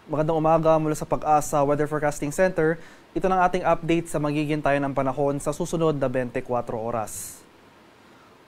Magandang umaga mula sa Pag-asa Weather Forecasting Center. Ito ng ating update sa magiging tayo ng panahon sa susunod na 24 oras.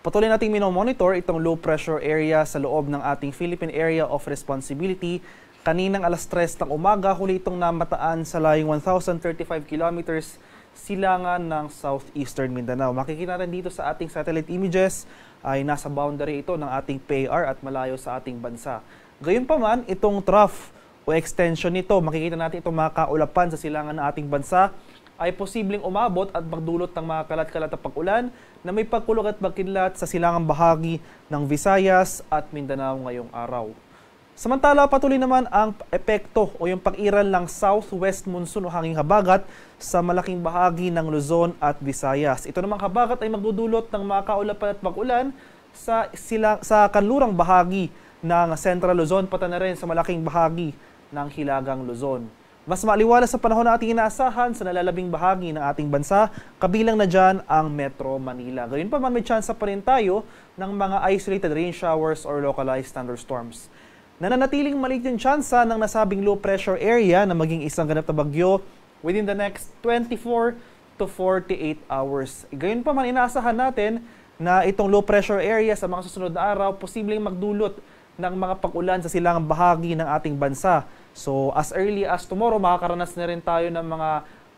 Patuloy nating minomonitor itong low pressure area sa loob ng ating Philippine Area of Responsibility. Kaninang alas 3 ng umaga, huli itong namataan sa layong 1,035 kilometers silangan ng southeastern Mindanao. Makikita rin dito sa ating satellite images ay nasa boundary ito ng ating PAR at malayo sa ating bansa. Gayunpaman, itong trough o extension nito, makikita natin itong mga kaulapan sa silangan ng ating bansa ay posibleng umabot at magdulot ng mga kalat-kalat na pag-ulan na may pagkulog at pagkidlat sa silangang bahagi ng Visayas at Mindanao ngayong araw. Samantala, patuloy naman ang epekto o yung pag-iral ng southwest monsoon o hanging habagat sa malaking bahagi ng Luzon at Visayas. Ito namang habagat ay magdudulot ng mga kaulapan at pag-ulan sa kanlurang bahagi ng Central Luzon, pati na rin sa malaking bahagi ng Hilagang Luzon. Mas maaliwalas sa panahon na ating inaasahan sa nalalabing bahagi ng ating bansa, kabilang na dyan ang Metro Manila. Gayunpaman, may tsansa pa rin tayo ng mga isolated rain showers or localized thunderstorms. Nananatiling maliit yung tsansa ng nasabing low pressure area na maging isang ganap na bagyo within the next 24 to 48 hours. Gayunpaman, inaasahan natin na itong low pressure area sa mga susunod na araw posibleng magdulot ng mga pag-ulan sa silangang bahagi ng ating bansa. So as early as tomorrow, makakaranas na rin tayo ng mga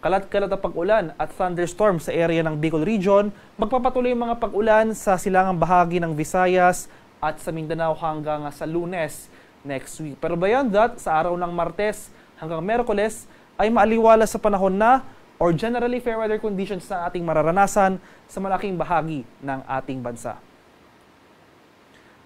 kalat-kalat na pag-ulan at thunderstorm sa area ng Bicol Region. Magpapatuloy yung mga pag-ulan sa silangang bahagi ng Visayas at sa Mindanao hanggang sa Lunes next week. Pero beyond that, sa araw ng Martes hanggang Miyerkules ay maaliwala sa panahon na or generally fair weather conditions na ating mararanasan sa malaking bahagi ng ating bansa.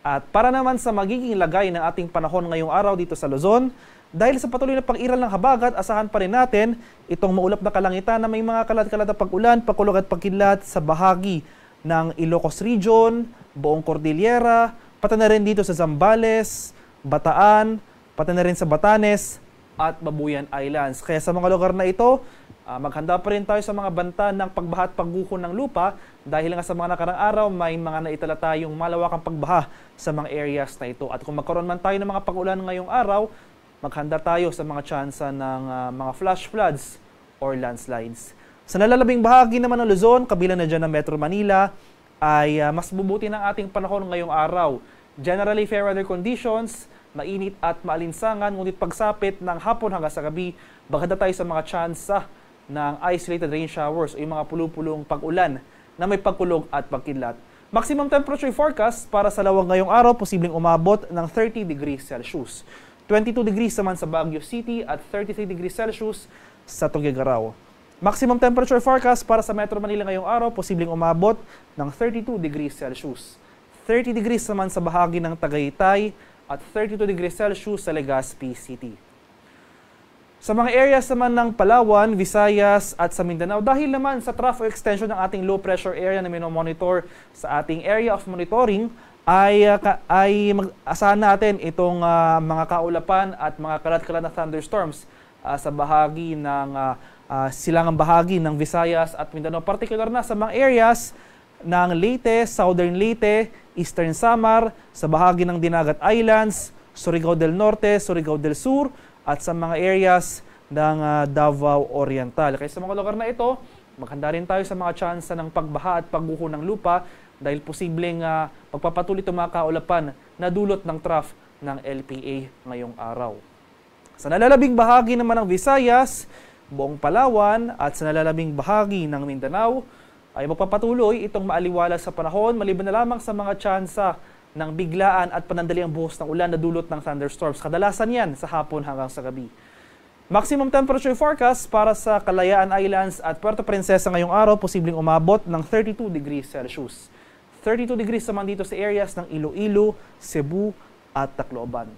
At para naman sa magiging lagay ng ating panahon ngayong araw dito sa Luzon, dahil sa patuloy na pag-iral ng habagat, asahan pa rin natin itong maulap na kalangitan na may mga kalat-kalat na pag-ulan, pagkulog at pagkidlat sa bahagi ng Ilocos Region, buong Cordillera, pati na rin dito sa Zambales, Bataan, pati na rin sa Batanes at Babuyan Islands. Kaya sa mga lugar na ito, maghanda pa rin tayo sa mga banta ng pagbaha at pagguho ng lupa dahil nga sa mga nakarang araw may mga naitala tayong malawakang pagbaha sa mga areas na ito. At kung magkaroon man tayo ng mga pag-ulan ngayong araw, maghanda tayo sa mga tsansa ng mga flash floods or landslides. Sa nalalabing bahagi naman ng Luzon, kabilang na dyan ng Metro Manila, ay mas bubuti ng ating panahon ngayong araw. Generally fair weather conditions, mainit at maalinsangan, ngunit pagsapit ng hapon hanggang sa gabi, maghanda tayo sa mga tsansa ng isolated rain showers o yung mga pulupulong pag-ulan na may pagkulog at pagkidlat. Maximum temperature forecast para sa Lawag ngayong araw, posibleng umabot ng 30 degrees Celsius. 22 degrees naman sa Baguio City at 33 degrees Celsius sa Tuguegarao. Maximum temperature forecast para sa Metro Manila ngayong araw, posibleng umabot ng 32 degrees Celsius. 30 degrees naman sa bahagi ng Tagaytay at 32 degrees Celsius sa Legazpi City. Sa mga areas naman ng Palawan, Visayas at sa Mindanao, dahil naman sa trough extension ng ating low pressure area na minomonitor sa ating area of monitoring, ay asahan natin itong mga kaulapan at mga kalat-kalat na thunderstorms sa bahagi ng silangang bahagi ng Visayas at Mindanao. Particular na sa mga areas ng Leyte, Southern Leyte, Eastern Samar, sa bahagi ng Dinagat Islands, Surigao del Norte, Surigao del Sur, at sa mga areas ng Davao Oriental. Kaya sa mga lugar na ito, maghanda rin tayo sa mga tsansa ng pagbaha at pagguho ng lupa dahil posibleng magpapatuloy itong mga kaulapan na dulot ng trough ng LPA ngayong araw. Sa nalalabing bahagi naman ng Visayas, buong Palawan at sa nalalabing bahagi ng Mindanao, ay magpapatuloy itong maaliwala sa panahon maliban na lamang sa mga tsansa ng biglaan at panandaliang buhos ng ulan na dulot ng thunderstorms. Kadalasan yan sa hapon hanggang sa gabi. Maximum temperature forecast para sa Kalayaan Islands at Puerto Princesa ngayong araw, posibleng umabot ng 32 degrees Celsius. 32 degrees naman dito sa areas ng Iloilo, Cebu at Tacloban.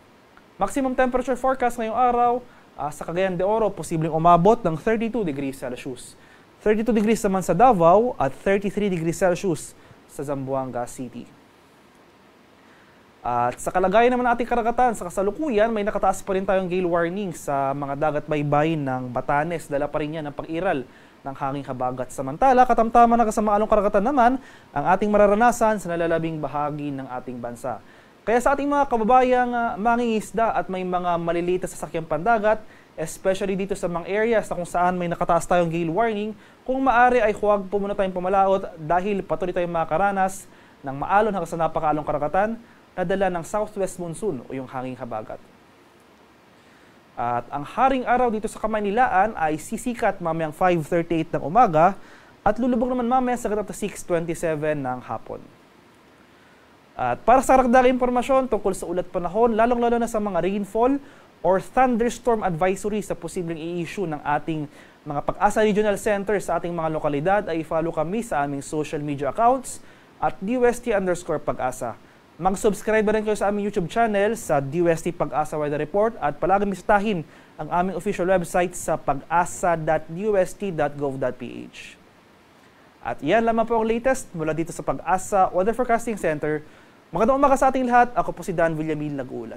Maximum temperature forecast ngayong araw sa Cagayan de Oro, posibleng umabot ng 32 degrees Celsius. 32 degrees naman sa Davao at 33 degrees Celsius sa Zamboanga City. At sa kalagayan naman ating karagatan, sa kasalukuyan, may nakataas pa rin tayong gale warning sa mga dagat baybayin ng Batanes. Dala pa rin yan ang pag-iral ng hanging habagat. Samantala, katamtaman na kasamaalong karagatan naman ang ating mararanasan sa nalalabing bahagi ng ating bansa. Kaya sa ating mga kababayang mangingisda at may mga maliliit na sasakyang pandagat, especially dito sa mga areas na kung saan may nakataas tayong gale warning, kung maaari ay huwag po muna tayong pumalaot dahil patuloy tayong makakaranas ng maalon hanggang sa napakaalong karagatan na dala ng southwest monsoon o yung hanging habagat. At ang haring araw dito sa Kamaynilaan ay sisikat mamayang 5:38 ng umaga at lulubog naman mamaya sa 6:27 ng hapon. At para sa karagdagang impormasyon tungkol sa ulat panahon, lalong-lalo na sa mga rainfall or thunderstorm advisory sa posibleng i-issue ng ating mga Pag-asa Regional Center sa ating mga lokalidad, ay follow kami sa aming social media accounts at DUST_Pag-asa. Mag-subscribe rin kayo sa aming YouTube channel sa DUST Pag-asa Weather Report at palagi bisitahin ang aming official website sa pag-asa.dust.gov.ph. At yan lamang po ang latest mula dito sa Pag-asa Weather Forecasting Center. Magandang umaga sa ating lahat. Ako po si Dan Villamil, nag-uulat.